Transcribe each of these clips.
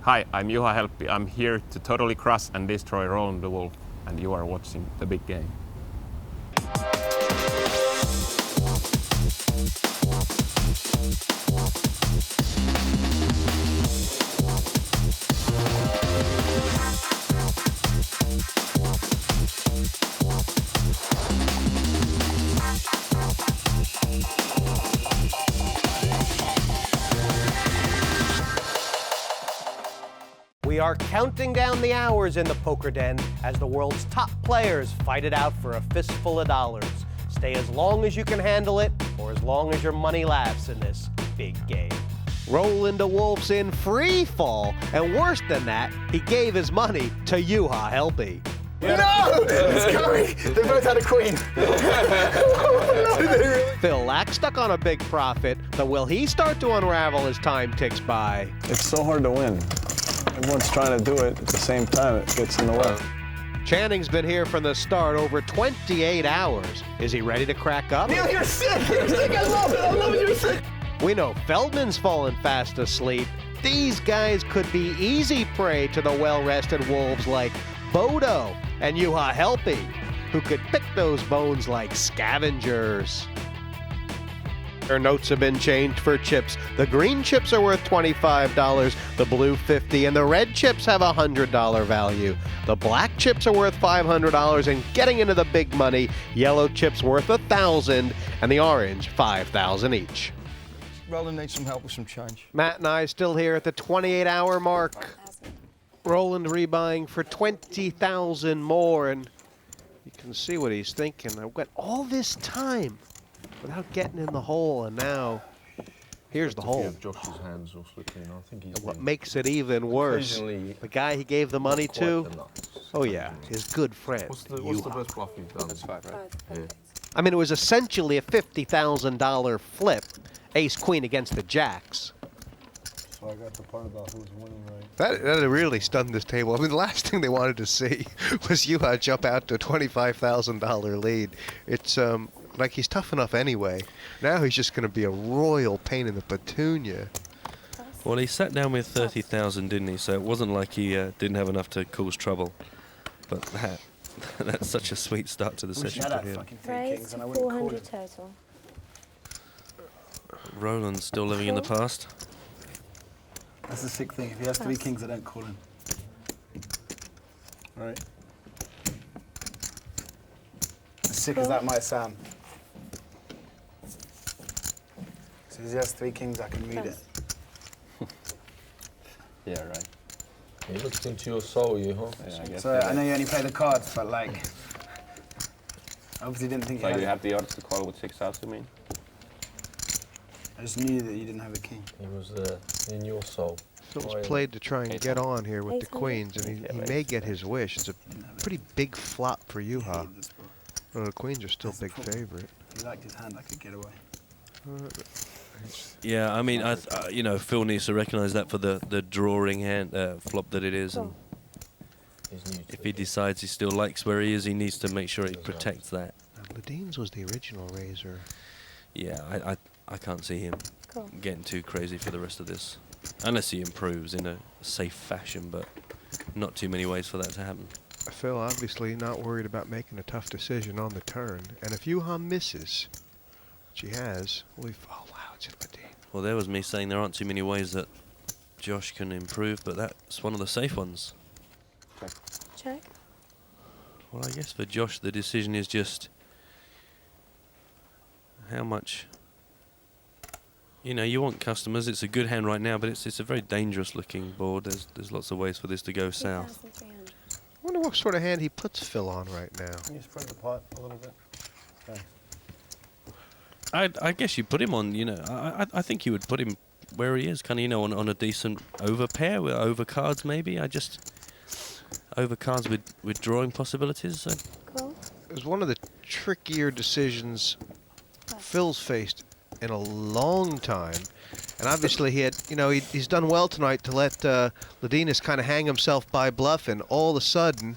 Hi, I'm Juha Helppi. I'm here to totally crush and destroy Roland the Wolfe, and you are watching The Big Game. We are counting down the hours in the poker den as the world's top players fight it out for a fistful of dollars. Stay as long as you can handle it, or as long as your money lasts in this big game. Roland the Wolfe's in free fall, and worse than that, he gave his money to Juha Helppi. Yeah. No! It's coming! They both had a queen. Phil Laak stuck on a big profit, but will he start to unravel as time ticks by? It's so hard to win. Everyone's trying to do it at the same time. It gets in the way. Channing's been here from the start over 28 hours. Is he ready to crack up? Neil, you're sick! You're sick! I love it! I love it! You're sick! We know Feldman's fallen fast asleep. These guys could be easy prey to the well-rested wolves like Bodo and Juha Helppi, who could pick those bones like scavengers. Their notes have been changed for chips. The green chips are worth $25, the blue $50, and the red chips have a $100 value. The black chips are worth $500 and getting into the big money, yellow chips worth $1,000 and the orange $5,000 each. Roland needs some help with some change. Matt and I still here at the 28-hour mark. Roland rebuying for $20,000 more, and you can see what he's thinking. I've got all this time without getting in the hole, and now here's the hole. Josh's hands also clean. I think he's And what makes it even worse, the guy he gave the money to, oh yeah, his good friend. What's the best bluff you've done? It's 5, right? Yeah. I mean, it was essentially a $50,000 flip, ace-queen against the jacks. So I got the part about who's winning, right? That really stunned this table. I mean, the last thing they wanted to see was Juha jump out to a $25,000 lead. It's like he's tough enough anyway. Now he's just going to be a royal pain in the petunia. Well, he sat down with 30,000, didn't he? So it wasn't like he didn't have enough to cause trouble. But that's such a sweet start to the session for him. Raised to 400 total. Roland's still living in the past. That's the sick thing. If he has 3 kings, I don't call him. Right. As sick as that might sound. So if he has 3 kings, I can read it. Yeah, right. He looked into your soul, you, huh? Yeah, I guess so I know you only play the cards, but like, I obviously didn't think you have the odds to call with 6 outs, you mean? I just knew that you didn't have a king. He was in your soul. Phil's played to try and get on here with the queens, and he may get his wish. It's a pretty big flop for Juha. Well, the queens are still big favorite. He liked his hand like a getaway. Yeah, I mean, you know, Phil needs to recognise that for the drawing hand flop that it is, and if he decides he still likes where he is, he needs to make sure he protects that. Ladines was the original raiser. Yeah, I can't see him getting too crazy for the rest of this, unless he improves in a safe fashion, but not too many ways for that to happen. Phil obviously not worried about making a tough decision on the turn, and if Juha misses, which he has, oh wow, it's in Ladine. Well, there was me saying there aren't too many ways that Josh can improve, but that's one of the safe ones. Check. Well, I guess for Josh the decision is just how much. You know, you want customers. It's a good hand right now, but it's a very dangerous looking board. There's lots of ways for this to go south. I wonder what sort of hand he puts Phil on right now. Can you spread the pot a little bit? Thanks. I guess you put him on, you know, I think you would put him where he is, kind of, you know, on a decent over pair, with over cards maybe. Over cards with drawing possibilities. So. Cool. It was one of the trickier decisions Phil's faced in a long time, and obviously he had, you know, he's done well tonight to let Ladines kind of hang himself by bluff, and all of a sudden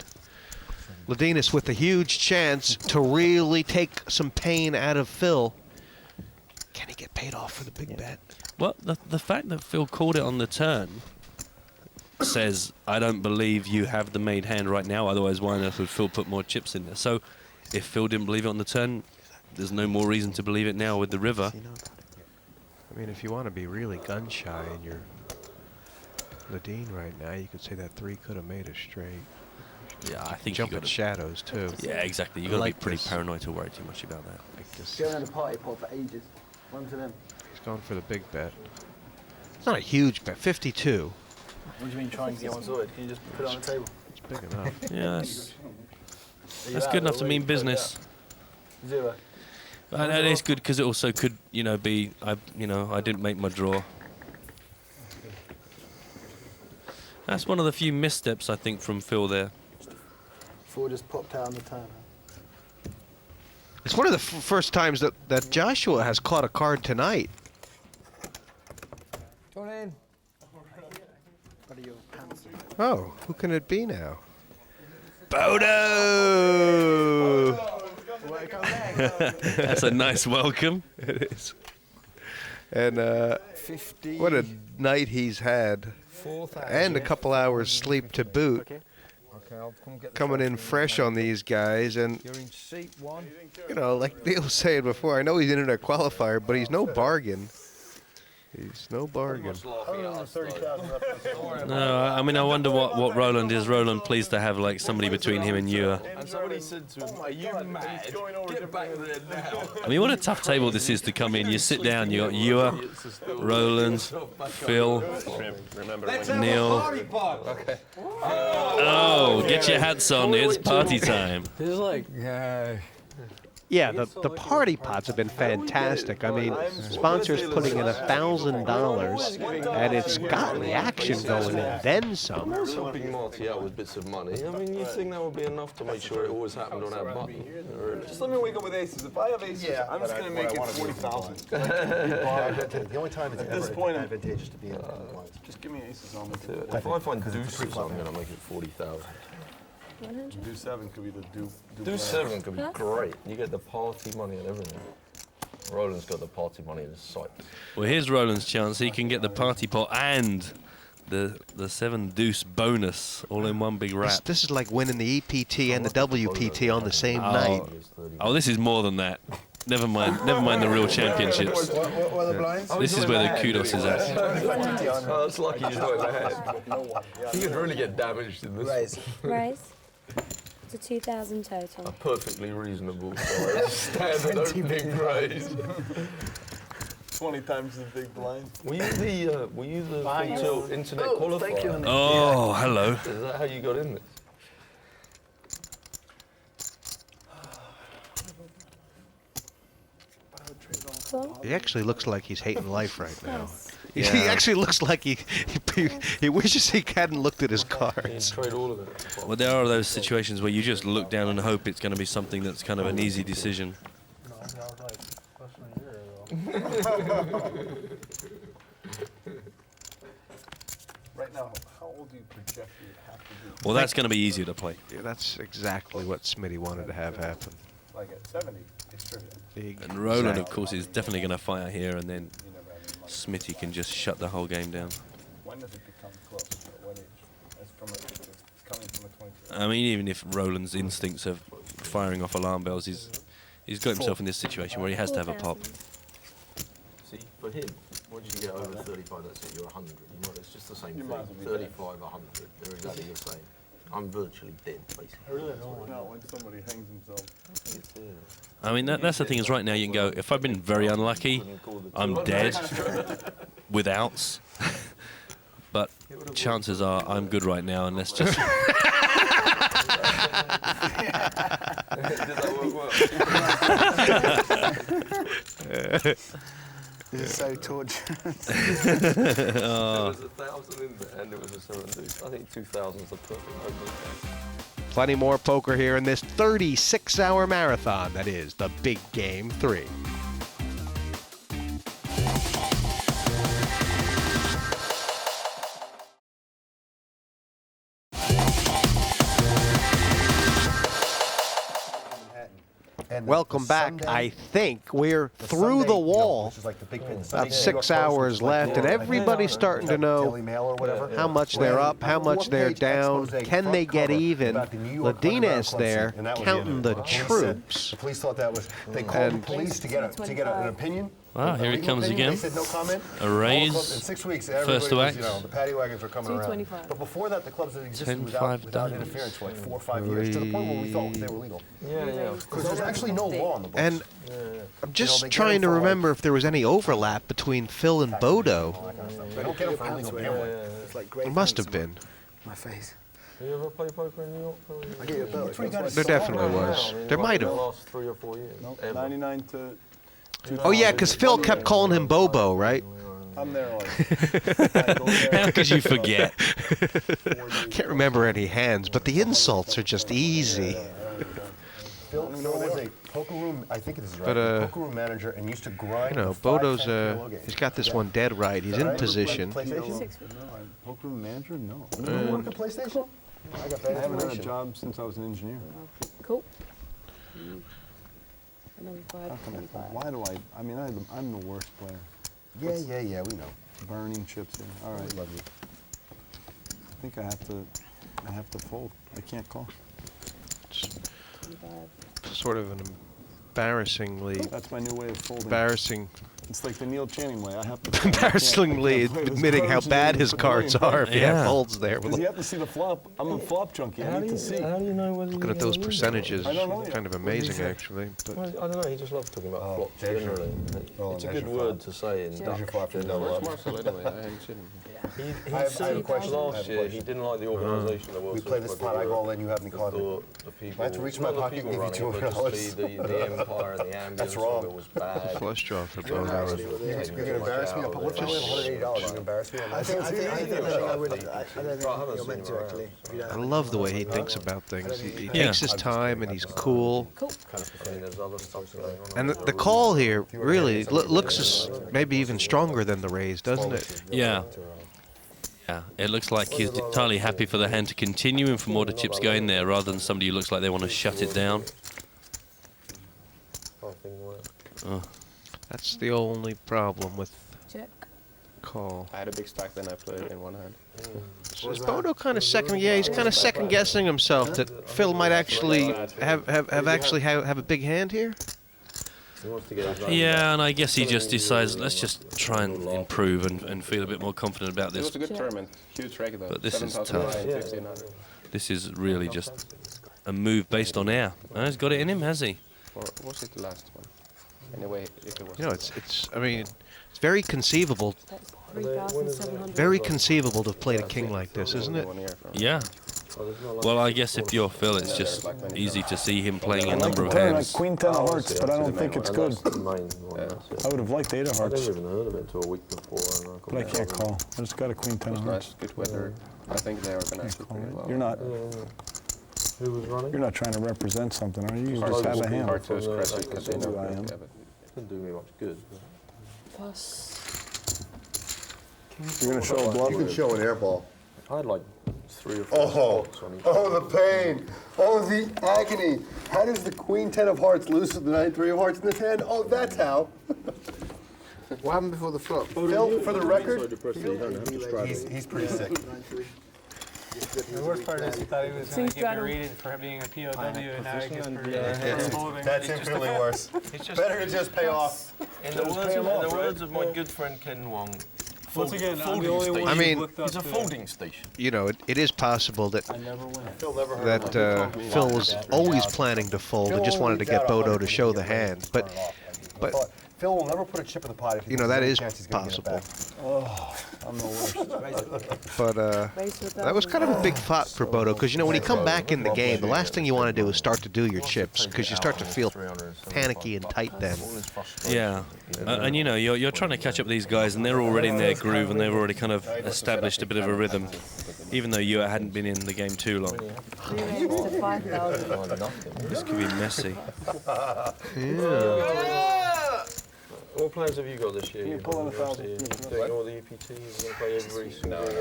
Ladines with a huge chance to really take some pain out of Phil. Can he get paid off for the big bet? Well, the fact that Phil called it on the turn says, I don't believe you have the made hand right now, otherwise why on earth would Phil put more chips in there? So if Phil didn't believe it on the turn, there's no more reason to believe it now with the river. I mean, if you want to be really gun shy in your Ladine right now, you could say that 3 could have made a straight. Yeah, I think Jump you at got shadows too. Yeah, exactly. You I got to like be pretty this. paranoid to worry too much about that. Like this. Going around the party pot for ages. One to them. He's going for the big bet. It's not a huge bet. 52. What do you mean trying to get one sorted? Can you just put it on the table? It's big enough. Yeah, that's good enough to mean business. 0. And it's good because it also could, be I didn't make my draw. That's one of the few missteps I think from Phil there. 4 just popped out on the turn. It's one of the first times that Joshua has caught a card tonight. Come on in. Buddy, your pants. Oh, who can it be now? Bodo! That's a nice welcome. It is. And 50. what a night he's had. 4,000. And a couple hours sleep to boot. Okay, I'll come get the Coming in trophy. fresh on these guys. And, You're in seat 1. like Neil was saying before, I know he's internet qualifier, but he's no bargain. He's no bargain. No, I mean, I wonder what Roland is. Roland pleased to have like somebody between him and Juha. And somebody said to him, are you mad? Get back there now. I mean, what a tough table this is to come in. You sit down, you got Juha, Roland, Phil, Neil. Oh, get your hats on, it's party time. This is like, Yeah, the party pots have been fantastic. I mean, sponsors putting in $1,000, and it's got reaction going in, then some. Helping Marty out with bits of money. I mean, you'd think that would be enough to make sure it always happened on our button. Really. Just let me wake up with aces. If I have aces, I'm just going to make it 40,000. The only time it's At this point, advantageous to be in just give me aces. I'll make it. If I find deuces, I'm going to make it 40,000. 100. Do 7 could be the do. Do 7 could be great. You get the party money and everything. Roland's got the party money in his sight. Well, here's Roland's chance. He can get the party pot and the 7 deuce bonus all in one big wrap. This is like winning the EPT and the WPT on the same night. Oh, this is more than that. Never mind the real championships. What are the blinds? This is where the kudos is at. Oh, that's lucky he's not in the head. He could really get damaged in this. Raise. It's a 2,000 total. Perfectly reasonable size. Standard opening raise. 20 times the big blind. Were you the full tilt internet qualifier? Oh, hello. Is that how you got in this? Cool. He actually looks like he's hating life right now. Yes. He Yeah. actually looks like he wishes he hadn't looked at his cards. Trade all of it. Well, there are those situations where you just look down and hope it's going to be something that's kind of an easy decision. Right now, how old do you project you would have to be? Well, that's going to be easier to play. Yeah, that's exactly what Smitty wanted to have happen. Like at 70, distribute. And Roland, of course, is definitely going to fire here, and then Smitty can just shut the whole game down. When does it become close? At what age? It's coming from a 22. I mean, even if Roland's instincts of firing off alarm bells, he's got himself in this situation where he has to have a pop. See, for him, once you get over 35, that's it, you're 100. You know, it's just the same You thing. might as well be 35, 100, they're exactly the same. I'm virtually dead, basically. I really don't know when somebody hangs himself. I mean, that's the thing is right now you can go, if I've been very unlucky, I'm dead with outs. But chances are I'm good right now, and let's just... Did that work well? This is so torturous. There was 1,000 in there, and it was a 7 deuce. I think 2,000 is the perfect opening. Plenty more poker here in this 36-hour marathon that is the Big Game 3. And Welcome back. Sunday- I think we're the through Sunday, the you know, wall. which is like the big pin. About 6 hours left, and everybody's starting to know Daily Mail or whatever. how much they're up, how much they're Four-page down. expose Can they front get cover even? about the New York Underground Ladines club there scene, and that was counting the police said- troops. The police thought that was. They called the police to get an opinion. Wow, here he legal comes opinion. again. They said no comment. A All the raise. clubs- in 6 weeks, First everybody to was, act. you know, the paddy wagons were coming around. 225. But before that, the clubs had existed 10-5 without dimes. interference for like 4 or 5 years, to the point where we thought they were legal. Yeah. Because there's actually no law on the books. And I'm just they get trying to them for, like- remember if there was any overlap between Phil and Bodo. They don't get them for illegal gambling. It's like There must have been. My face. Have you ever played poker in New York? I get your belt. There definitely was. There might The have. last 3 or 4 years. Nope, Ever. 99 to. Oh yeah, because Phil kept calling him Bobo, right? I'm there like. How could you forget? Can't remember any hands, but the insults are just easy. Phil was a poker room, I think this is right, But, poker room manager, and used to grind. You know, the Bodo's 5-cent kilo game. he's got this one dead right. He's in Right? position. PlayStation? Poker room manager? No. You don't work at PlayStation? I got I bad haven't had a information. job since I was an engineer. Cool. And then How come why do I mean, I'm the worst player. Yeah, we know. Burning chips here. All right. Love you. I think I have to fold. I can't call. Sort of an embarrassingly That's my new way of folding. embarrassing. It's like the Neil Channing way. I have to. Embarrassingly I can't play this admitting how cards bad and his then cards playing. are if he Yeah. folds there. Because you have to see the flop. I'm a flop junkie. I need to see. How do you know whether Looking at those percentages, I don't know yet. kind of amazing actually. But Well, I don't know, he just loves talking about flops there's your- generally. oh, It's a there's good your word flop. to say in There's your Dutch. flop from generally. Delaware. Marcel anyway? I haven't seen him. He I have a said question. last year he didn't like the organisation of the World We play this Super pot, I Poker go all in, you have me because call the people, I had to reach not my the pocket people and give you running it, but $200. just the empire and the ambience That's of wrong. it was bad. flush draw for You're gonna Bodo. embarrass me. You're gonna embarrass me. What if I win $180? You're gonna embarrass me. I think I would. I don't think you're meant to actually. If you don't I have love the way he thinks about things. He Yeah. takes his time and he's cool. I mean, there's other stuff going on. And the call here really looks as maybe even stronger than the raise, doesn't it? Yeah. Yeah, it looks like he's entirely happy for the hand to continue and for more to chips going there rather than somebody who looks like they want to shut it down. Oh. That's the only problem with Check. call. I had a big stack, then I played in one hand. Is Bodo kind of second? Yeah, he's kind of second guessing himself that Phil might actually have a big hand here. He wants to get his own Yeah, and I guess he just decides, let's just try and improve and feel a bit more confident about It this. was a good tournament. Huge rake though. But this is 7,000 tough. and 1,500. This is really just a move based on air. Oh, he's got it in him, has he? Or was it the last one? Anyway, if it was. You know, it's. I mean, it's very conceivable. That's 3,700. Very conceivable to have played a king like this, isn't it? 1 year from. Yeah. Well, I guess if you're Phil, it's just easy to see him playing a I like number the of turn like hands. Queen 10 of hearts, but I don't think it's good. That's the main one, that's it. I would have liked 8 of I hearts, never even heard of it until a week before. And but I can't call. I just got a Queen 10 It of was hearts. nice, good weather. I think they organized it pretty well. You're not. Who was running? You're not trying to represent something, are you? You Hard just to- have a hand. hard to express it because they That's know who I that am. they have it. Didn't do me much good. Plus. You're gonna show a bluff. You can show an air ball. I had like 3 or 4 Oh, spots on each. oh, the pain. Oh, the agony. How does the Queen 10 of hearts lose to the 9-3 of hearts in this hand? Oh, that's how. What happened before the flop? Phil, for the record, he's pretty sick. The worst part is he thought he was going Seems to get better. berated for being a POW, and now he gets It's- for holding. That's infinitely worse. Better to just pay off. In the words of my good friend Ken Wong, Once again, I'm the only one I mean, who looked up it's a to- folding station. You know, it is possible that I never win. Phil never heard that Phil was always planning to fold and just wanted to get Bodo to show the hand. But Phil will never put a chip in the pot if he you know, thinks that there's is any chance he's gonna get it possible. back. I'm the worst. But that was kind of a big thought for Bodo because you know when you come back in the game, the last thing you want to do is start to do your chips because you start to feel panicky and tight then. Yeah, and you know, you're trying to catch up with these guys, and they're already in their groove, and they've already kind of established a bit of a rhythm, even though you hadn't been in the game too long. 3 raised to 5,000. This could be messy. What plans have you got this year? Can you pull in 1,000? Doing all the EPTs, you're going to play every single one?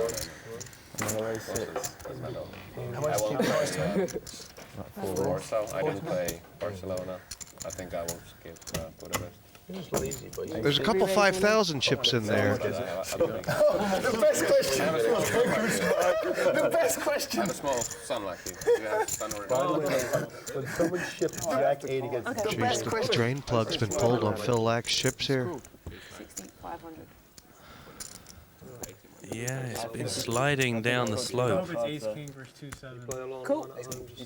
How much did you play? Warsaw. I didn't play Barcelona. I think I will skip Budapest. It's lazy, but you There's a couple 5,000 chips in there. The best question. The best question. I have a small son like you. You have son already. By the way, when someone ships Jack 8 against the Jeez, the drain plug's been pulled on Phil Laak's ships here. 16,500. Yeah, it's been sliding down the slope. Ace King versus 2-7. Cool.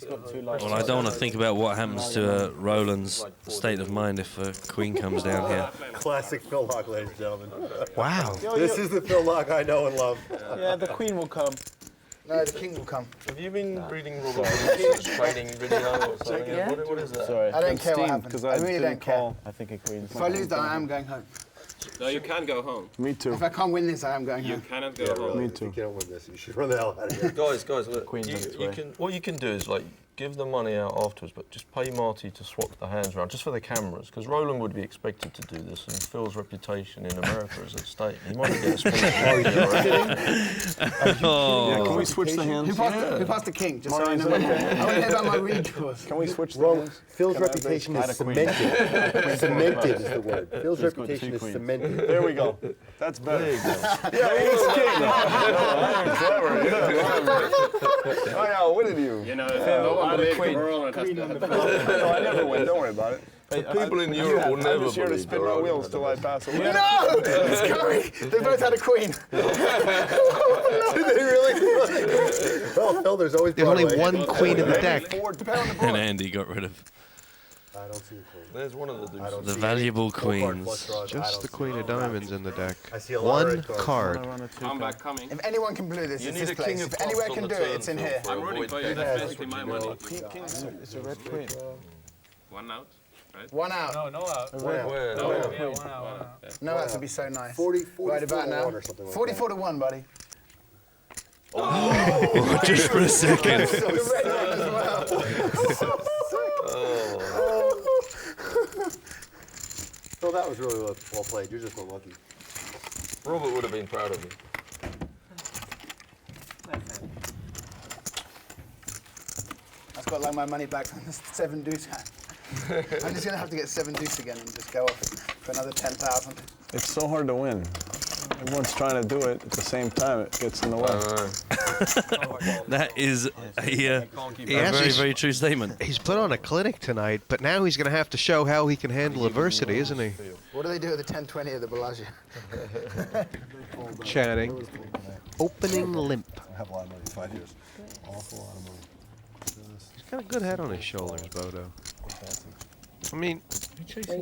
Well, I don't want to think about what happens to Roland's state of mind if a queen comes down here. Classic Phil Laak, ladies and gentlemen. Wow. This is the Phil Laak I know and love. Yeah, the queen will come. No, the king will come. Have you been reading Robert training video or something? Yeah. What is that? Sorry, I don't care what happens. I really don't care. call. I think a queen's. If I lose that, I am going home. No, you can go home. Me too. If I can't win this, I am going You home. cannot go home. Me too. You can't win this. You should run the hell out of here. Guys, look. Queen's on its You way. can, what you can do is like give the money out afterwards, but just pay Marty to swap the hands around, just for the cameras, because Roland would be expected to do this, and Phil's reputation in America is at stake. He might get a sponsor. Yeah, can we switch the hands? Who passed the king? Just so I know. I want to hear about my redraws. Can we switch the Wrong. hands? Phil's Can I reputation base- is cemented. Cemented is the word. Phil's reputation is cemented. There we go. That's better. Yeah, ace king. Clever. Yeah. I outwitted you. You know, no one believes Roland has to have No, I never win. Don't worry about it. People in Europe will never I'm just here to believe spin my Roland. wheels till I pass away. No! It's going! They both had a queen. Did they really? Well, Phil, there's always There's only Broadway. one queen in the deck. And Andy got rid of I don't see the queen. There's one of the I don't dudes. the see valuable any. No card queens. flush draws. I Just don't the see queen any. of diamonds in the deck. I see a lot of One red cards. card. I'm back coming. If anyone can blue this, You it's need this a king place. of If anywhere clubs can on do the it, turn, it's in Phil, here. for I'm rooting for you. avoid That's death. basically my money. It's a red queen. One out, right? One out. No out. Where? No. Yeah, one out. No outs would be so nice. 44 Right about now. or something like 44 to 1, buddy. Oh, just for a second. The red one as well. Phil, that was really well played. You're just unlucky. Robert would have been proud of you. I've got like my money back from the 7 deuce hand. I'm just gonna have to get 7 deuce again and just go off for another 10,000. It's so hard to win. Everyone's trying to do it at the same time. It gets in the way. That is a very, very true statement. He's put on a clinic tonight, but now he's going to have to show how he can handle adversity, isn't he? What do they do at the 1020 of the Bellagio? Chatting. Opening limp. I have a lot of money. 5 years. Awful lot of money. He's got a good head on his shoulders, Bodo. I mean,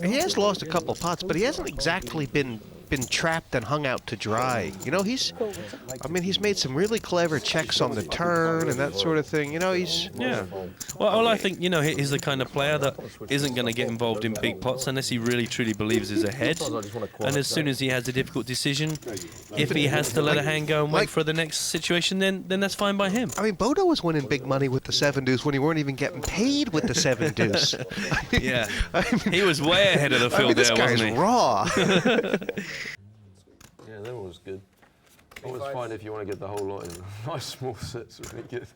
he has lost a couple pots, but he hasn't exactly been trapped and hung out to dry. You know, he's made some really clever checks on the turn and that sort of thing. You know, he's... Yeah. Well, I think, you know, he's the kind of player that isn't going to get involved in big pots unless he really truly believes he's ahead. And as soon as he has a difficult decision, if he has to let a hand go and wait for the next situation, then that's fine by him. I mean, Bodo was winning big money with the 7 deuce when he weren't even getting paid with the 7 deuce. Yeah. He was way ahead of the field this there, guy's wasn't he? raw. Yeah, that was good. Always fine if you want to get the whole lot in. Nice small sets, really good.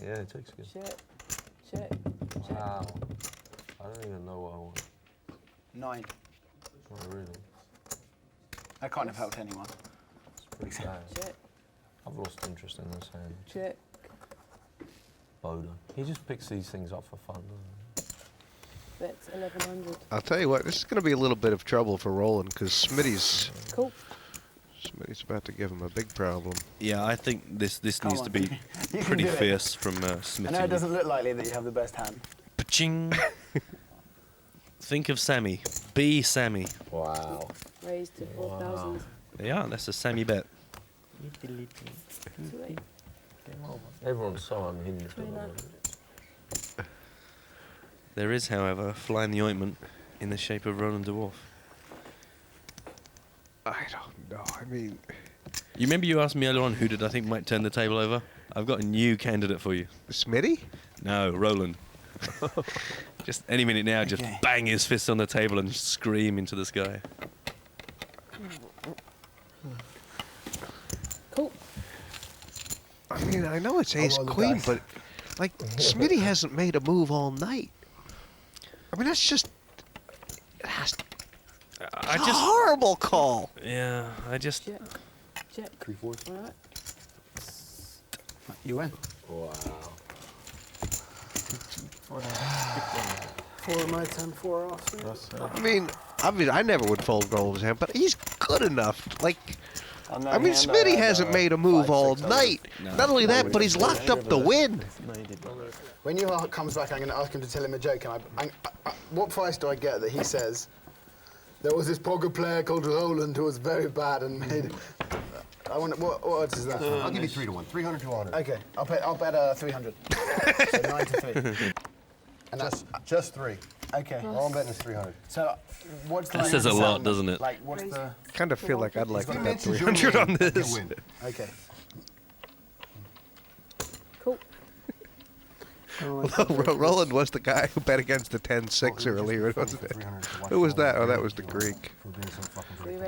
Yeah, it takes good. Check. Wow. I don't even know what I want. 9. Not really. I can't have helped anyone. It's pretty bad. Check. I've lost interest in this hand. Check. Bodo. He just picks these things up for fun, doesn't he? That's 1,100. I'll tell you what, this is going to be a little bit of trouble for Roland because Smitty's about to give him a big problem. Yeah, I think this Come needs on. to be You can pretty do it. fierce from Smitty. I know it doesn't look likely that you have the best hand. Paching. Think of Sammy. Be Sammy. Wow. Raised to 4,000. Yeah, that's a Sammy bet. 28. Everyone's so unhinged. at the 29. moment. There is, however, a fly in the ointment in the shape of Roland de Wolfe. I don't know. I mean... You remember you asked me earlier on who did I think might turn the table over? I've got a new candidate for you. Smitty? No, Roland. Just any minute now, just bang his fist on the table and scream into the sky. Cool. I mean, I know it's ace queen, but Like, Smitty hasn't made a move all night. I mean, that's just... It's a horrible call. Yeah, I just... Check. 3/4. All right. You win. Wow. 4 of my 10, 4 off. I mean, I never would fold Roland's hand, but he's good enough. Like, I mean, Smitty hasn't made a move all night. Not only that, but he's locked up the win. When Juha comes back, I'm going to ask him to tell him a joke. And what price do I get that he says, there was this poker player called Roland who was very bad and made... what odds is that? I'll give you 3 to 1. 300 to 100. Okay, I'll bet 300. So 9 to 3. And just 3. Okay. All I'm betting is 300. So, what's the... That says a lot, doesn't it? Like, what's the... Kind of feel like I'd like to bet 300 on this. Okay. Cool. Roland was the guy who bet against the 10-6 earlier, wasn't it? Who was that? Oh, that was the Greek.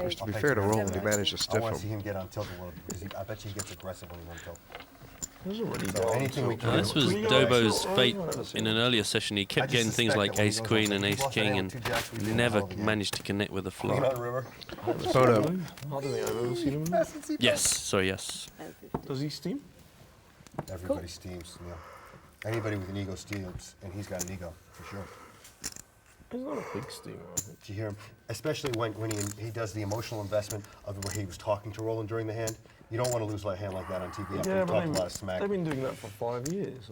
Which, to be fair to Roland, he managed to I stiff want to see him. him get on tilt a little bit, because I bet you he gets aggressive when he's on tilt. Anything we Now, this was Dobo's fate in an earlier session. He kept getting things like ace queen and ace king and never managed to connect with the flop. Bodo. I don't think I've ever seen him. Yes, sorry, yes. Does he steam? Everybody steams, you know. Anybody with an ego steams, and he's got an ego, for sure. He's not a big steamer, I think. Did you hear him? Especially when he does the emotional investment of where he was talking to Roland during the hand. You don't want to lose a hand like that on TV after Yeah, he but talked a lot of smack. they've been doing that for 5 years.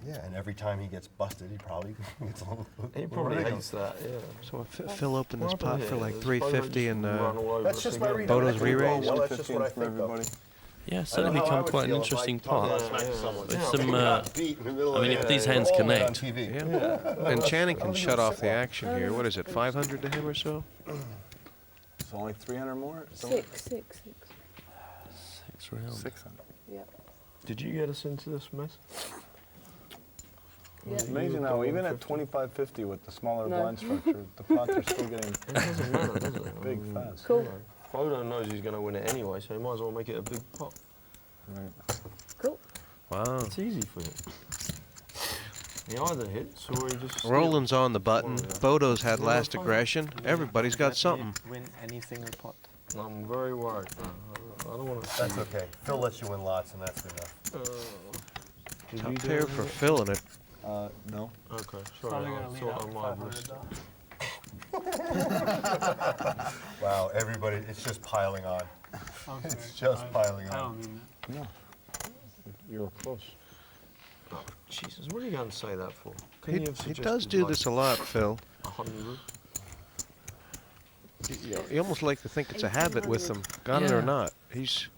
Yeah, and every time he gets busted, he probably gets a little... He probably hates that, yeah. So Phil opened this pot for like 350 and That's just my read. Bodo's re-raised. Well, that's just what I think, though. Yeah, certainly become quite an interesting pot. With some, I I mean, if these hands connect. Yeah. And Channing can shut off the action here. What is it, 500 to him or so? It's only 300 more? 6 rounds. 600. Yep. Did you get us into this mess? Yeah. It's amazing how even at 25.50 with the smaller No. blind structure, the pots are still getting It doesn't matter, does it? big fast. Cool. Bodo knows he's going to win it anyway, so he might as well make it a big pot. Right. Cool. Wow. It's easy for him. He either hits or he just... Roland's on the button. Bodo's had last aggression. Everybody's got something. Win any single pot. I'm very worried. I don't want to... That's okay. Phil lets you win lots, and that's enough. Top pair for Phil in it. No. Okay, Probably sorry. gonna I lead thought out I might have 500 missed it. Wow, everybody, it's just piling on. Okay. It's just piling I on. don't mean that. No. You're close. Oh, Jesus, what are you going to say that for? He does do this a lot, Phil. 100? You almost like to think it's a habit with him, got it or not. He's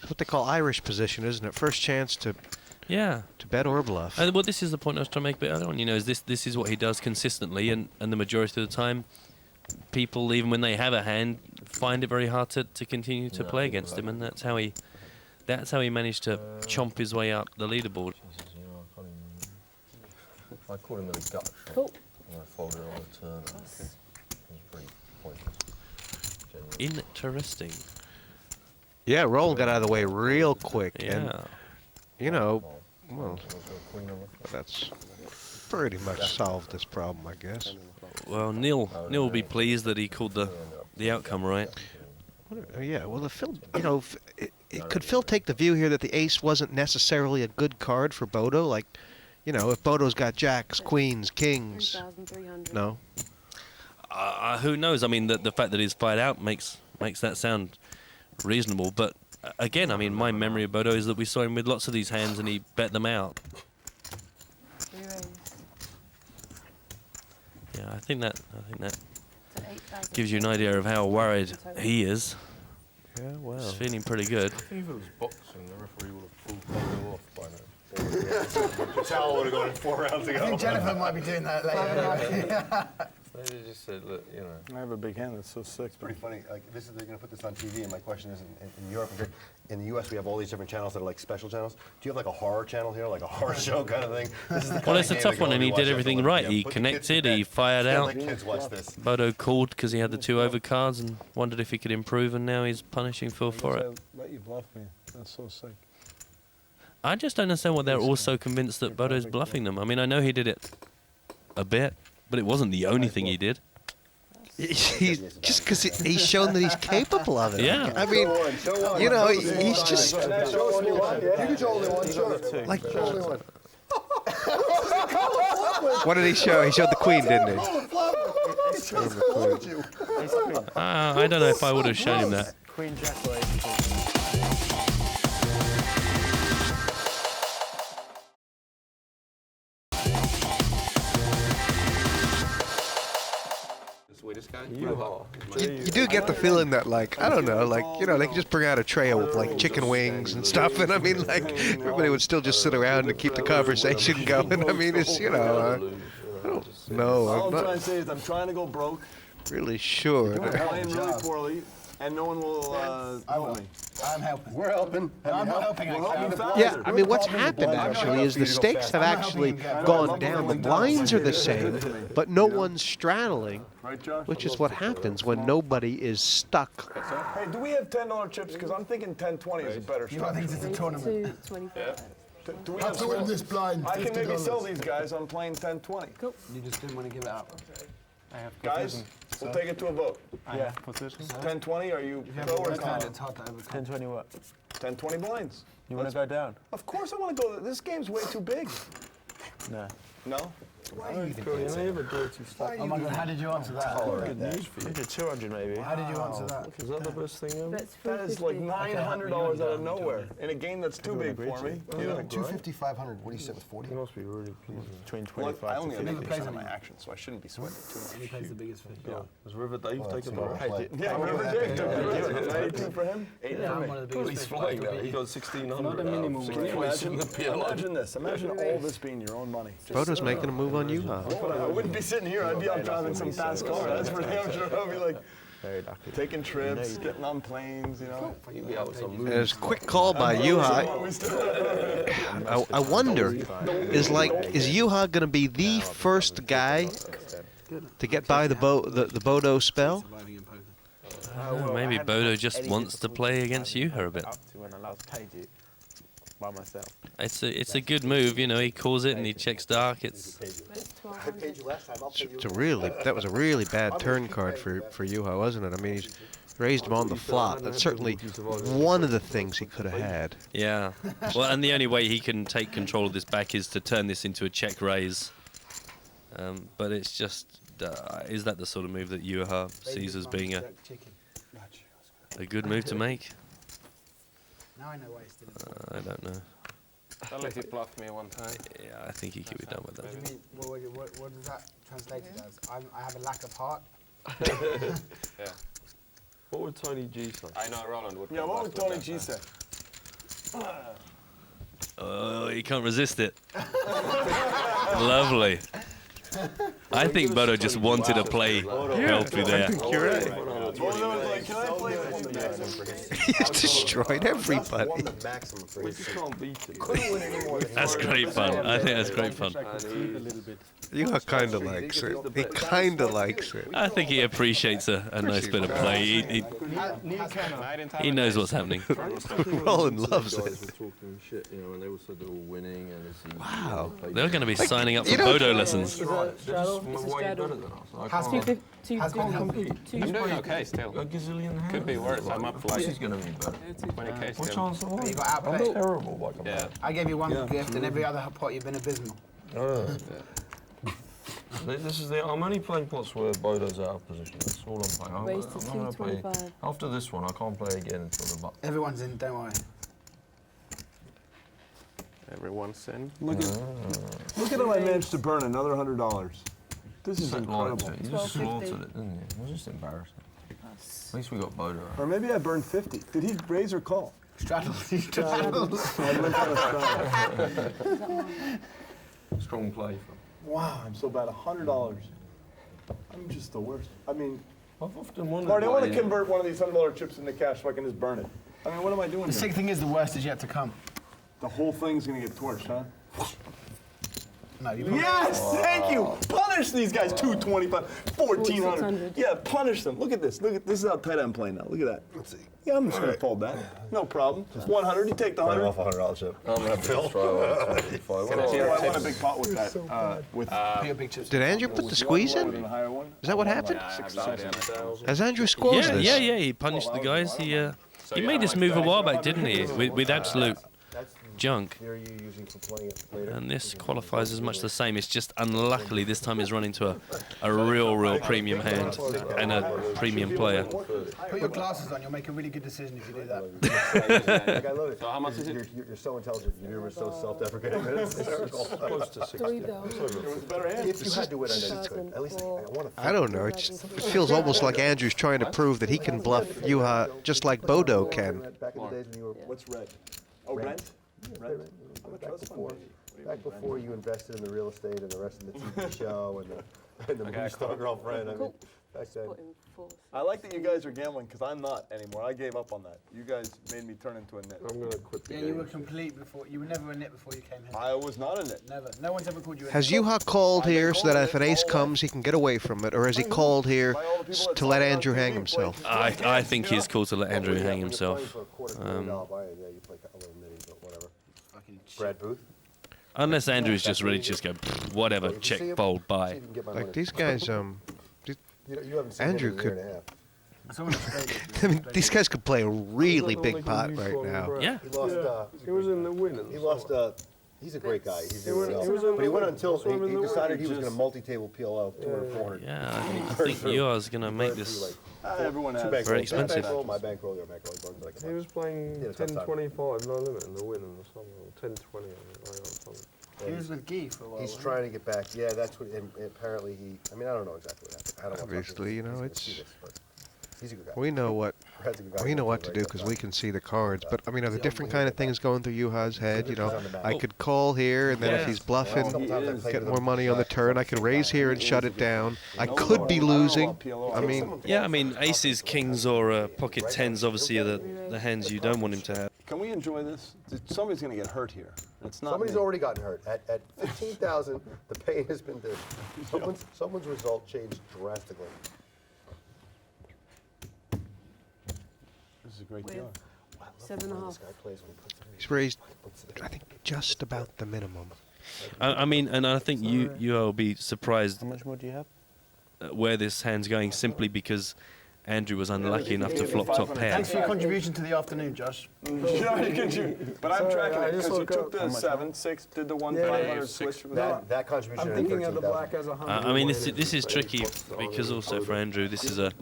what they call Irish position, isn't it? First chance to bet or bluff. Well, this is the point I was trying to make a bit earlier on. You know, is this is what he does consistently, and the majority of the time, people, even when they have a hand, find it very hard to continue to play against him, and that's how he managed to chomp his way up the leaderboard. Jesus, you know, I can't even... I caught him with a gut shot. Cool. And I folded it on a turn. It was pretty pointless. Genuinely. Interesting. Yeah, Roland got out of the way real quick, Yeah. and you know, well, that's pretty much solved this problem, I guess. Well, Neil will be pleased that he called the outcome right. Yeah, well, if Phil, you know, could Phil take the view here that the ace wasn't necessarily a good card for Bodo? Like, you know, if Bodo's got jacks, queens, kings, 3,300. no. Who knows? I mean, the fact that he's fired out makes that sound reasonable. But again, I mean, my memory of Bodo is that we saw him with lots of these hands and he bet them out. Yeah, I think that gives you an idea of how worried he is. Yeah, well. He's feeling pretty good. I think if it was boxing, the referee would have pulled Bodo off by now. Towel would have gone in 4 rounds ago. I think Jennifer might be doing that later. They just said, look, you know. I have a big hand that's so sick. It's pretty funny. Like they're going to put this on TV, and my question is, in Europe, in the U.S., we have all these different channels that are like special channels. Do you have like a horror channel here, like a horror show kind of thing? This is the Well, it's a tough one, and he did everything right. He connected, he fired out. Let kids watch this. Bodo called because he had the 2 overcards and wondered if he could improve, and now he's punishing Phil for it. Let you bluff me. That's so sick. I just don't understand why they're all so convinced that Bodo's bluffing them. I mean, I know he did it a bit, but it wasn't the only thing he did. He's just because he's shown that he's capable of it. Yeah. I mean, you know, he's just You can show only one, sure. like. Show only one. What did he show? He showed the queen, didn't he? I don't know if I would have shown him that. Queen Jack or ace king. Swedish guy? You do get the feeling that, like, I don't know, like, you know, they could just bring out a tray of, like, chicken wings and stuff, and I mean, like, everybody would still just sit around and keep the conversation going. I mean, it's, you know, I don't know. All I'm I'm trying not to say is I'm trying to go broke. really sure. I'm playing really poorly, and no one will help me. I'm helping. We're helping. I'm not helping. Yeah, I mean, what's happened actually is the stakes have actually gone down. The blinds are the same, but no one's straddling, Right, Josh? which is what happens when nobody is stuck. Hey, do we have $10 chips? Because I'm thinking 10-20 is a better You don't think structure. it's a tournament? 25. Do we Have have to win this blind. I can maybe $50. sell these guys on playing 10-20. Cool. You just didn't want to give it up. I have Guys, position. we'll take it to a vote. I have position. 10-20, are you pro or con? It's hard to overcome. 10-20 what? 10-20 blinds. You want to go down? Of course I want to go. This game's way too big. No. No? You have a dirty stuff. Oh my god, how did you answer that? Good news for you. Maybe 200 maybe. How did you answer that? Is that the best thing ever? That's That is like 350. $900 out of nowhere in a game that's too big for me. You know? 250, 500. What do you say with 40? You must be really pleased. Between Look, 25 I only to have 50. 80% of my action, so I shouldn't be sweating too much. He plays the biggest fish. Yeah. Has River Dave taken a the play. Yeah, River Dave took it. 92 for him, 8 Yeah, for I'm one me. of the biggest He's fish. flying now. He got 1,600. Not a minimum Can wage. you imagine the PLO? Imagine this. Imagine all this being your own money. Bodo's making a move on Juha. I wouldn't be sitting here. I'd be out driving some fast car. That's for damn sure. I'd be like Very lucky. taking trips, getting on planes, you know. You'd be out with some There's a quick call by Juha. I wonder, is Juha going to be the first guy to get by the Bodo spell? Maybe Bodo just wants to play against Juha a bit. Up to when I last played you by myself. It's a good move, you know. He calls it and he checks dark. It's I paid you last time. I'll pay you. That was a really bad turn card for Juha, wasn't it? I mean, he's raised him on the flop. That's certainly one of the things he could have had. yeah. Well, and the only way he can take control of this back is to turn this into a check raise. But it's just, is that the sort of move that Juha sees as being a good move to make? Now I know why he's still in. I don't know. Unless he bluffed me one time. Yeah, I think he could be done with What do that. you mean? What does that translate as? I have a lack of heart. Yeah. What would Tony G say? I know Roland would. Yeah, what would Tony G say? Oh, he can't resist it. Lovely. I think Bodo just wanted to play Helppi there. You're right. Bodo was like, can I play for you? He's destroyed everybody. Won the maximum for We his just can't beat it. Couldn't win anymore. That's great fun. I think that's great fun. Juha kind of likes it. He kind of likes it. I think he appreciates a nice bit of play. He knows what's happening. Roland loves it. Guys were talking shit, you know, and they all said they're all winning and it's Wow. They're going to be signing up for you know- Bodo lessons. Right, they're just way better than us. I can't. How's it compete? I'm doing okay still. A gazillion hands. Could be worse. I'm up This like is going to be better. 20k What still. chance am I? You got I'm outplayed. terrible like a Yeah. I gave you one gift, and every other pot you've been abysmal. This is I'm only playing pots where Bodo's out of position. That's all I'm playing. Raise to I'm gonna play. 225. After this one, I can't play again until the button. Everyone's in, don't worry. Everyone's in. Look at how I managed to burn another $100. This is incredible. You just slaughtered it, didn't you? It was just embarrassing. At least we got Bodo out. Or maybe I burned 50. Did he raise or call? Straddles. He straddles. I went on a straddle. Strong play. Wow, I'm so bad. $100. I'm just the worst. I mean, I've often wondered. Marty, I want to why- convert one of these $100 chips into cash so I can just burn it. I mean, what am I doing The here? sick thing is, the worst is yet to come. The whole thing's going to get torched, huh? No, you Yes, thank you. Punish these guys. 225, 1400. 600. Yeah, punish them. Look at this. Look at this is how tight I'm playing now. Look at that. Let's see. Yeah, I'm just gonna fold that. No problem. Just 100. You take the 100. Off $100 chip. I'm gonna have to try 125. I want a big pot with that. Did Andrew put the squeeze in? Is that what happened? Has Andrew squeezed Yeah, this? yeah. He punished the guys. He made this move a while back, didn't he? With absolute junk. And this qualifies as much the same. It's just unluckily this time he's run into a real premium hand and a premium player. Put your glasses on, you'll make a really good decision if you do that. I love it. So how much is it? You're so intelligent. You're so self-deprecating. It's hysterical. If you had to win, I know you could. At least I want to. I don't know. It feels almost like Andrew's trying to prove that he can bluff Juha just like Bodo can. Back in the days when you were. What's red? Oh, rent? Rent? Back before you invested in the real estate and the rest of the TV show and the movie star girlfriend. I mean, back then. I like that you guys are gambling because I'm not anymore. I gave up on that. You guys made me turn into a nit. I'm gonna quit the Yeah, game. you were complete before. You were never a nit before you came here. I was not a nit. Never. No one's ever called you a Has nit. Juha called here so that if an ace comes, he can get away from it, or has he called here to let Andrew hang himself? I think he's cool to let Andrew hang himself. Brad Booth. Unless Andrew's just ready to just go, whatever, check, fold, buy. Like these guys, You haven't seen Andrew him in a year could. and a half. I mean, these guys could play a really big pot right now. Yeah. He lost. He was in the winning. He lost. He's a great guy. He's doing well. But he went until he decided he was going to multi-table PLO 200, 400. Yeah, I think Juha's going to make this Everyone has. very expensive. My bankroll, your bankroll. He was playing 10-25 no limit in the winning or something, or 10-20 or something. He was with Guy for a while. He's trying to get back. Yeah, that's what. And apparently he. I mean, I don't know exactly what happened. I don't want to Obviously, you know, see this, but he's a good guy. we know what Brad's a good guy. we know what to do because we can see the cards. But I mean, are there different kind of things going through Juha's head? You know, I could call here, and then if he's bluffing, get more money on the turn. I could raise here and shut it down. I could be losing. I mean, Yeah, I mean, aces, kings, or pocket tens obviously are the hands you don't want him to have. Can we enjoy this? Somebody's going to get hurt here. It's not Somebody's me. already gotten hurt. At 15,000, the pain has been due. Someone's result changed drastically. This is a great deal. 7.5. This guy plays when he puts it in. he's raised, I think, just about the minimum. I mean, and I think you will be surprised How much more do you have? where this hand's going simply because Andrew was unlucky enough to flop top pair. Thanks for your contribution to the afternoon, Josh. But I'm tracking it because you took the 7, 6, did the 1, 500 switch. That contribution. I'm at thinking of the 13,000. black as a 100. I mean, this is tricky because also for Andrew, this is if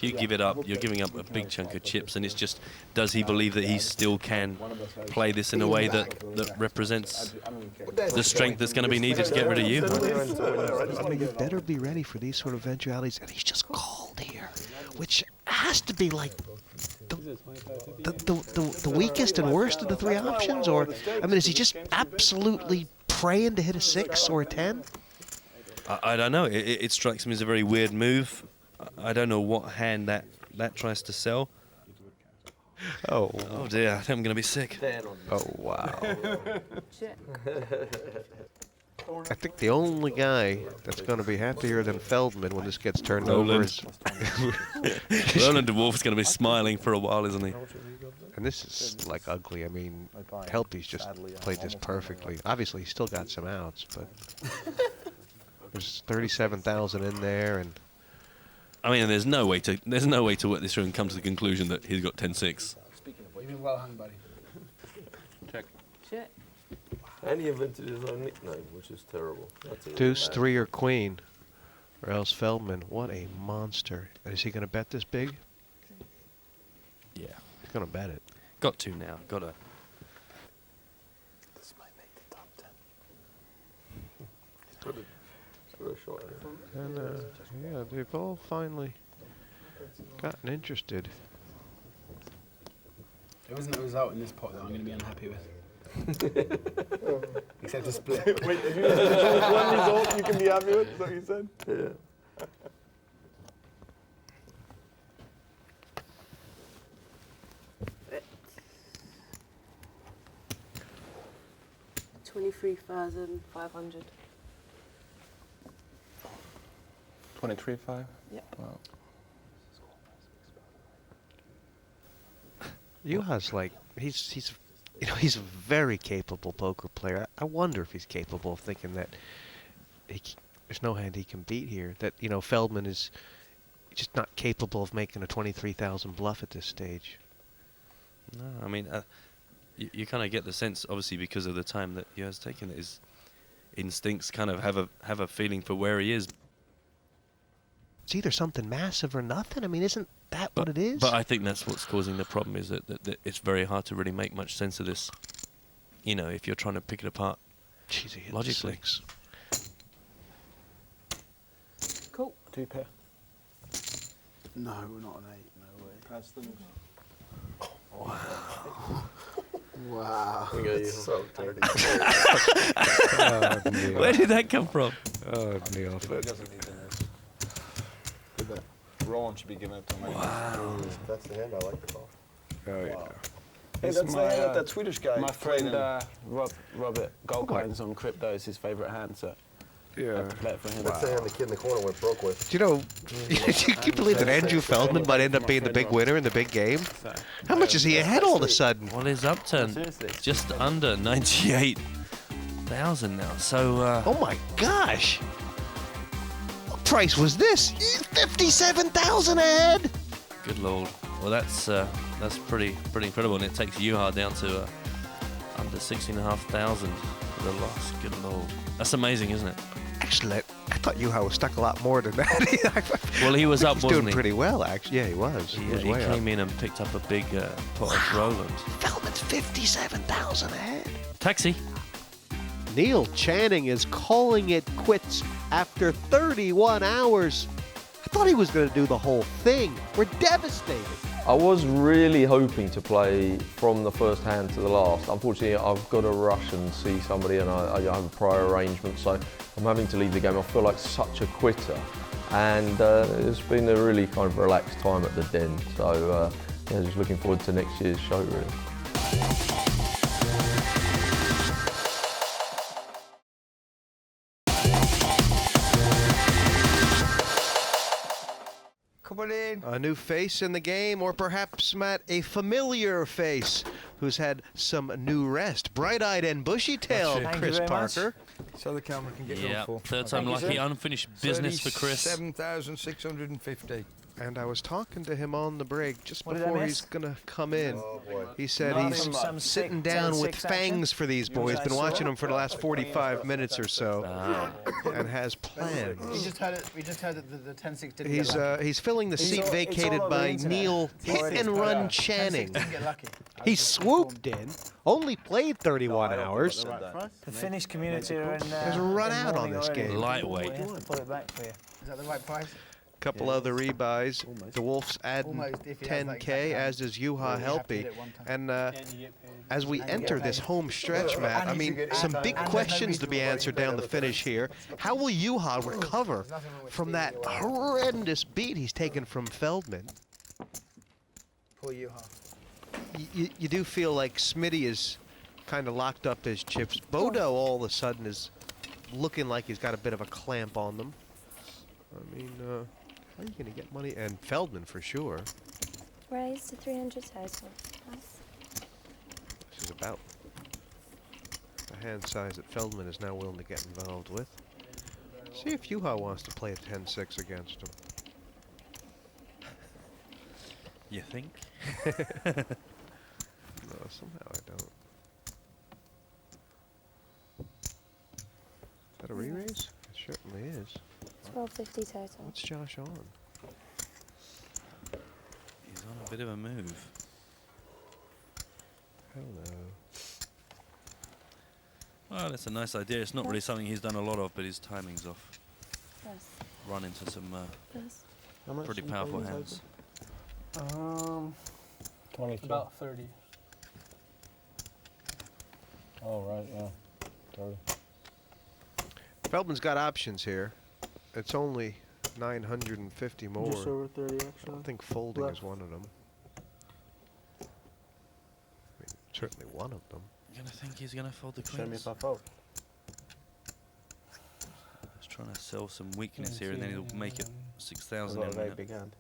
you give it up, you're giving up a big chunk of chips, and it's just, does he believe that he still can play this in a way that represents the strength that's going to be needed to get rid of you? I mean, you better be ready for these sort of eventualities. And he's just called here, which has to be like the weakest and worst of the three options. Or, I mean, is he just absolutely praying to hit a 6 or a 10? I don't know. It strikes me as a very weird move. I don't know what hand that tries to sell. Oh dear, I think I'm going to be sick. Oh, wow. Check. I think the only guy that's going to be happier than Feldman when this gets turned over Roland. is... Roland de Wolfe's going to be smiling for a while, isn't he? And this is, like, ugly. I mean, Helppi's just played this perfectly. Obviously, he's still got some outs, but... There's 37,000 in there, and... I mean, there's no way to work this through and come to the conclusion that he's got 10-6. You've been well hung, buddy. Check. Check. And he invented his own nickname, which is terrible. That's Deuce, 3, or Queen. Or else Feldman. What a monster. Is he going to bet this big? Yeah. He's going to bet it. Got to now. Got to. This might make the top 10. And, yeah, they've all finally gotten interested. There wasn't a result in this pot that I'm going to be unhappy with. Except a split. Wait, there's one result you can be happy with? Is that what you said? Yeah. 23,500. 23-5. Yeah. Wow. Juha's like he's you know, he's a very capable poker player. I wonder if he's capable of thinking that there's no hand he can beat here. That, you know, Feldman is just not capable of making a 23,000 bluff at this stage. No, I mean, you kind of get the sense, obviously, because of the time that he has taken, that his instincts kind of have a feeling for where he is. It's either something massive or nothing. I mean, isn't that what it is? But I think that's what's causing the problem, is that it's very hard to really make much sense of this. You know, if you're trying to pick it apart logically. Cool. 2 pair. No, not an 8. No way. Pass them. Wow. That's so dirty. Where did that come from? Oh, Neil. He doesn't need the nurse. Roland should be giving it to him. Wow. That's the hand I like to call. Oh, yeah. Wow. Hey, that's the hand that Swedish guy. My friend played Robert Goldcoins on crypto is his favourite hand, so I have to play it for him. That's the hand the kid in the corner went broke with. Do you know, can you believe that Andrew Feldman might end up being the big winner in the big game? How much is he ahead all of a sudden? Well, his upturn Seriously. just under 98,000 now. So, Oh my gosh! What price was this? 57,000 ahead! good lord. Well, that's pretty incredible, and it takes Juha down to under 16,500 for the loss. Good lord. That's amazing, isn't it? Actually, I thought Juha was stuck a lot more than that. Well, he was up, He's wasn't doing he? pretty well, actually. Yeah, he was. He was way came up. in and picked up a big pot of Roland. Feldman's 57,000 ahead. Taxi. Neil Channing is calling it quits after 31 hours. I thought he was going to do the whole thing. We're devastated. I was really hoping to play from the first hand to the last. Unfortunately, I've got to rush and see somebody, and I have a prior arrangement, so I'm having to leave the game. I feel like such a quitter, and it's been a really kind of relaxed time at the den. So yeah, just looking forward to next year's show, really. A new face in the game, or perhaps, Matt, a familiar face who's had some new rest. Bright-eyed and bushy-tailed Chris Parker. So the camera can get Yeah, full. third time lucky, unfinished business for Chris. 7,650. And I was talking to him on the break just What did I before miss? he's going to come in. Oh, boy. He said Nothing he's some sitting sick down with 10-6 action? fangs for these boys. Been watching them for the last 45 minutes or so, and has plans. We just heard that the 10-6 didn't get lucky. He's filling the seat vacated by Neil Hit and Run Channing. 10-6 didn't get lucky. He swooped in, only played 31 hours. The Finnish community are in. There's a run in out on mourning this already. game. Lightweight. We have to pull it back for you. Is that the right price? Couple other rebuys. The Wolves add Almost, if he has that 10K, exact as does Juha you have to Helppi. do it one time. And And you get paid. as we enter this home stretch, Matt, I mean, some big questions to be answered down the finish here. How will Juha recover from that horrendous beat he's taken from Feldman? Poor Juha. You do feel like Smitty is kind of locked up his chips. Bodo all of a sudden is looking like he's got a bit of a clamp on them. I mean, how are you going to get money? And Feldman for sure. Raise to 300 total. Nice. This is about the hand size that Feldman is now willing to get involved with. See if Juha wants to play a 10-6 against him. You think? No, somehow I don't. Is that a re-raise? It certainly is. 1250 total. What's Josh on? He's on a bit of a move. Hello. Well, that's a nice idea. It's not really something he's done a lot of, but his timing's off. Yes. Run into some Yes. pretty powerful hands. 22. About 30. Oh, right, yeah. 30. Feldman's got options here. It's only 950 more. Just over 30, I actually. don't think folding Left. is one of them. I mean, certainly one of them. You're gonna think he's gonna fold the Show me queens? if I fold. Let's Trying to sell some weakness here, and then he'll make it 6,000 Got a in a very minute. big hand.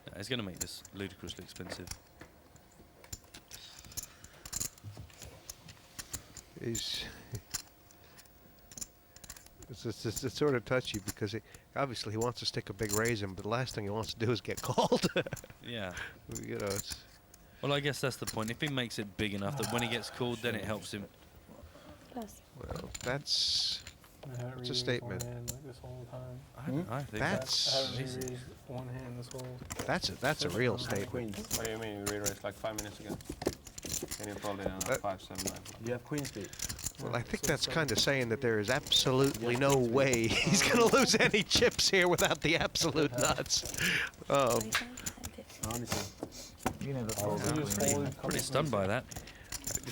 Yeah, he's going to make this ludicrously expensive. He's it's sort of touchy because obviously he wants to stick a big raise in, but the last thing he wants to do is get called. Yeah. You know, it's Well, I guess that's the point. If he makes it big enough that when he gets called, then it helps him. Plus. well, that's I haven't It's a re-raised statement. one hand like this whole time. I think I That's haven't re-raised one hand this whole. that's a real statement. Queens. What do you mean? You re-raised like 5 minutes ago. And you rolled it on a 5, 7, 9. You have queen speed. Well, I think that's kind of saying that there is absolutely no way he's going to lose any chips here without the absolute nuts. Honestly. You never Pretty stunned by that.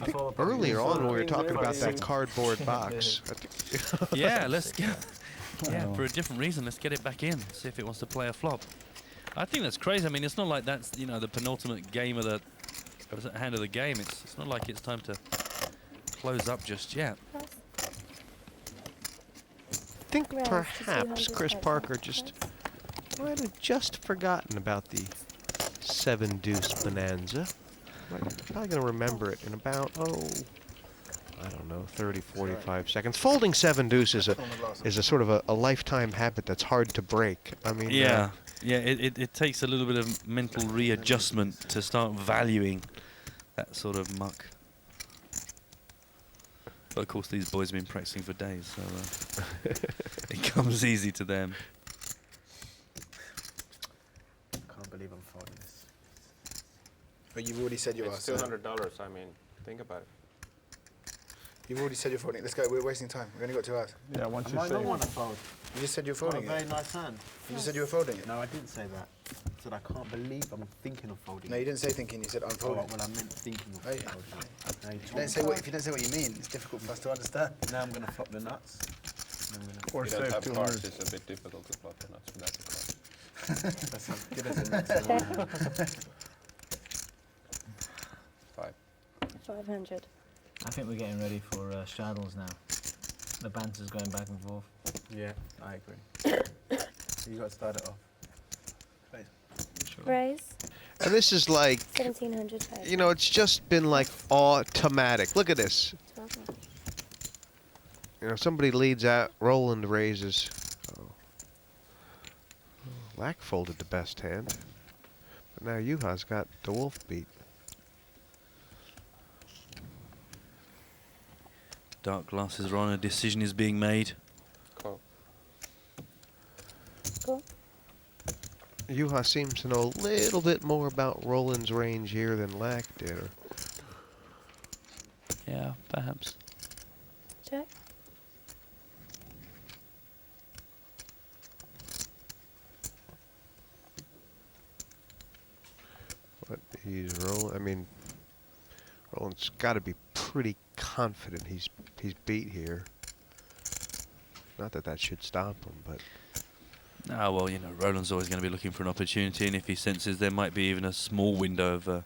I think earlier on when we were talking about that cardboard box. Yeah, let's get. Yeah, for a different reason, let's get it back in. See if it wants to play a flop. I think that's crazy. I mean, it's not like that's the penultimate game of the hand of the game. It's not like it's time to close up just yet. I think perhaps Chris Parker might have just forgotten about the 7 deuce bonanza. Probably going to remember it in about, I don't know, 30, 45 seconds. Folding 7 deuce is a sort of a lifetime habit that's hard to break. I mean, yeah, it takes a little bit of mental readjustment to start valuing that sort of muck. But of course, these boys have been practicing for days, so it comes easy to them. I can't believe I'm folding this. But you've already said you are. It's $200. I mean, think about it. You've already said you're folding. Let's go. We're wasting time. We've only got 2 hours. Yeah, once you I say don't want to fold. You just said you were Got a folding very it. nice hand. You just said you were folding it. No, I didn't say that. I said I can't believe I'm thinking of folding. No, you didn't say thinking. You said I'm Oh, folding. well, I meant thinking of Oh, yeah. folding. No, If you don't say what you mean, it's difficult for us to understand. now I'm going to flop the nuts. Or You don't save have 200. cards. It's a bit difficult to flop the nuts without the cards. That's as good as a nuts in one hand. 5. 500. I think we're getting ready for straddles now. The banter's going back and forth. Yeah, I agree. You got to start it off. Raise. And this is like, 1700. it's just been like automatic. Look at this. Somebody leads out, Roland raises. Laak folded the best hand. But now Juha's got the Wolfe beat. Dark glasses are on. A decision is being made. Cool. Cool. Juha seems to know a little bit more about Roland's range here than Laak did. Yeah, perhaps. Check. But he's rolling. Roland's got to be pretty confident he's beat here. Not that that should stop him, but Ah, well, Roland's always going to be looking for an opportunity, and if he senses there might be even a small window of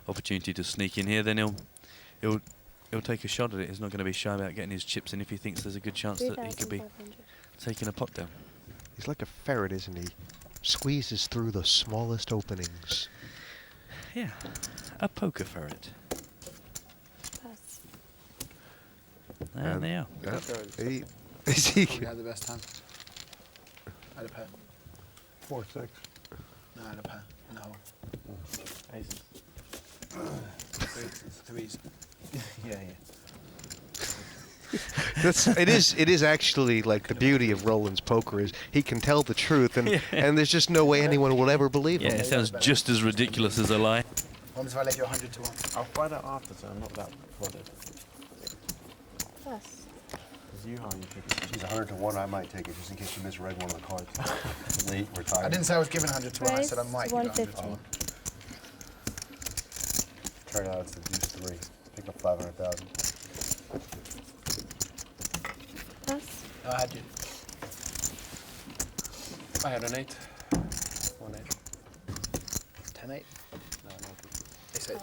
opportunity to sneak in here, then he'll take a shot at it. He's not going to be shy about getting his chips in if he thinks there's a good chance that he could be taking a pot down. he's like a ferret, isn't he? Squeezes through the smallest openings. Yeah, a poker ferret. Pass. And there. Is he? We had the best time. I had a pair. 4-6. No, I had a pair. No. Aces. Threes. Yeah. It is actually like the beauty of Roland's poker is he can tell the truth and there's just no way anyone will ever believe him. Yeah, it sounds just as ridiculous as a lie. What if I let you 100 to 1? I'll find out after, so I'm not that bothered. Pass. It's you how you pick it. She's 100 to 1. I might take it just in case you misread one of the cards. Late, we're tired. I didn't say I was giving 100 to 1. I said I might give 100 to 150. 1. Turn out it's the deuce 3. Pick up 500,000. Pass. No, I had you. I had an 8. 1 8. 10 8. No, no. Ace 8.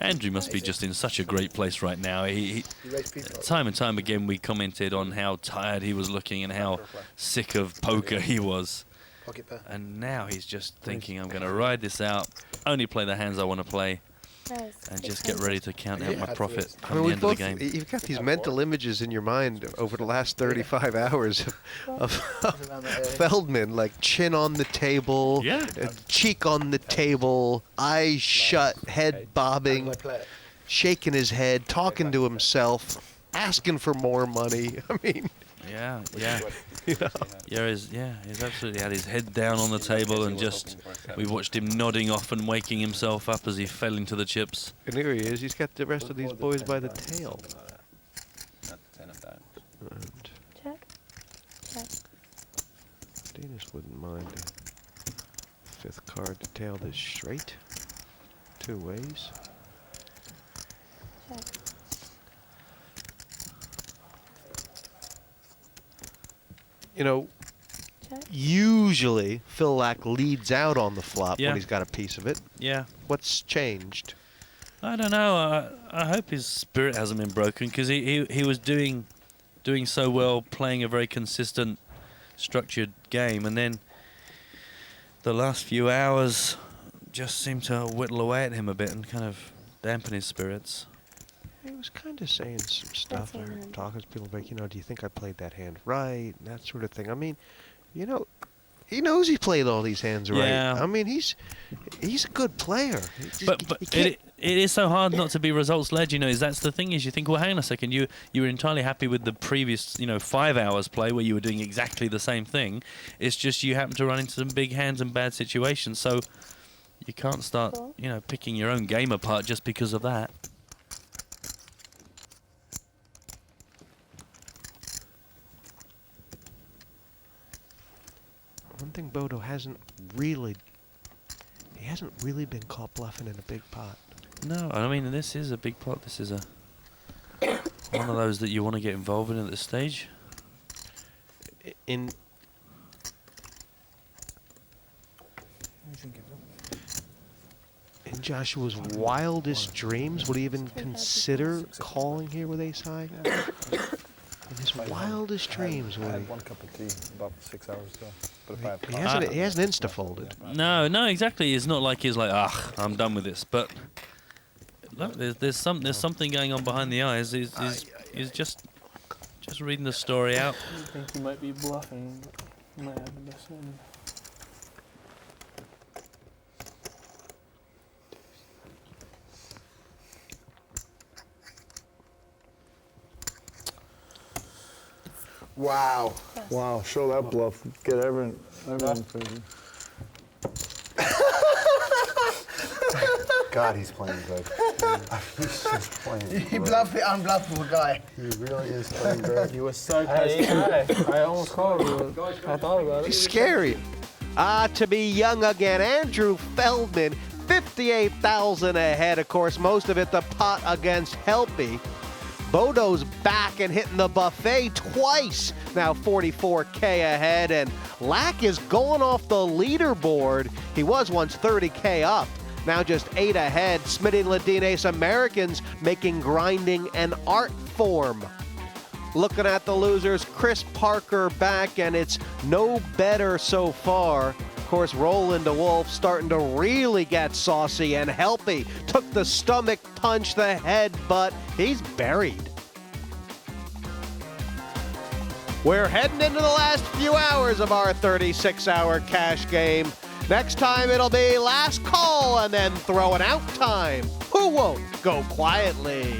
Andrew must be just in such a great place right now. Time and time again, we commented on how tired he was looking and how sick of poker he was. And now he's just thinking, I'm going to ride this out, only play the hands I want to play, and just get ready to count out my profit at the end of the game. You've got these mental images in your mind over the last 35 hours of Feldman, like chin on the table, cheek on the table, eyes shut, head bobbing, shaking his head, talking to himself, asking for more money. I mean... Yeah. He's absolutely had his head down on the table and just, we watched him nodding off and waking himself up as he fell into the chips. And here he is, he's got the rest of these boys by the tail. Check. Ladines wouldn't mind a fifth card to tail this straight. 2 ways. Check. You know, usually Phil Laak leads out on the flop when he's got a piece of it. Yeah. What's changed? I don't know. I hope his spirit hasn't been broken, because he was doing so well, playing a very consistent, structured game, and then the last few hours just seemed to whittle away at him a bit and kind of dampen his spirits. He was kind of saying some stuff, or talking to people like, you know, do you think I played that hand right, and that sort of thing. I mean, you know, he knows he played all these hands right. Yeah. I mean, he's a good player. But it is so hard not to be results led. You know, that's the thing is you think, well, hang on a second, you were entirely happy with the previous 5 hours play where you were doing exactly the same thing. It's just you happen to run into some big hands and bad situations, so you can't start picking your own game apart just because of that. One thing Bodo hasn't really been caught bluffing in a big pot. No, I mean, this is a big pot. This is one of those that you want to get involved in at this stage. In Joshua's wildest dreams, would he even consider calling here with ace high? In his wildest dreams, I had 1 cup of tea about 6 hours ago. But if he hasn't insta-folded. No, exactly. It's not like he's like, I'm done with this. But look, there's something going on behind the eyes. He's just reading the story out. I think he might be bluffing. He might have the best one. Wow. Wow, show that bluff. Get everyone crazy. God, he's playing good. He's just playing He bluffed the unbluffable guy. He really is playing good. You were so close. I almost called you. I thought about it. He's scary. To be young again, Andrew Feldman, 58,000 ahead. Of course, most of it the pot against Helppi. Bodo's back and hitting the buffet twice. Now 44K ahead, and Laak is going off the leaderboard. He was once 30K up. Now just 8 ahead. Smitty and Ladines Americans making grinding an art form. Looking at the losers, Chris Parker back, and it's no better so far. Of course, Roland to Wolfe starting to really get saucy, and Helppi took the stomach punch, the headbutt. He's buried. We're heading into the last few hours of our 36-hour cash game. Next time it'll be last call and then throwing out time. Who won't go quietly?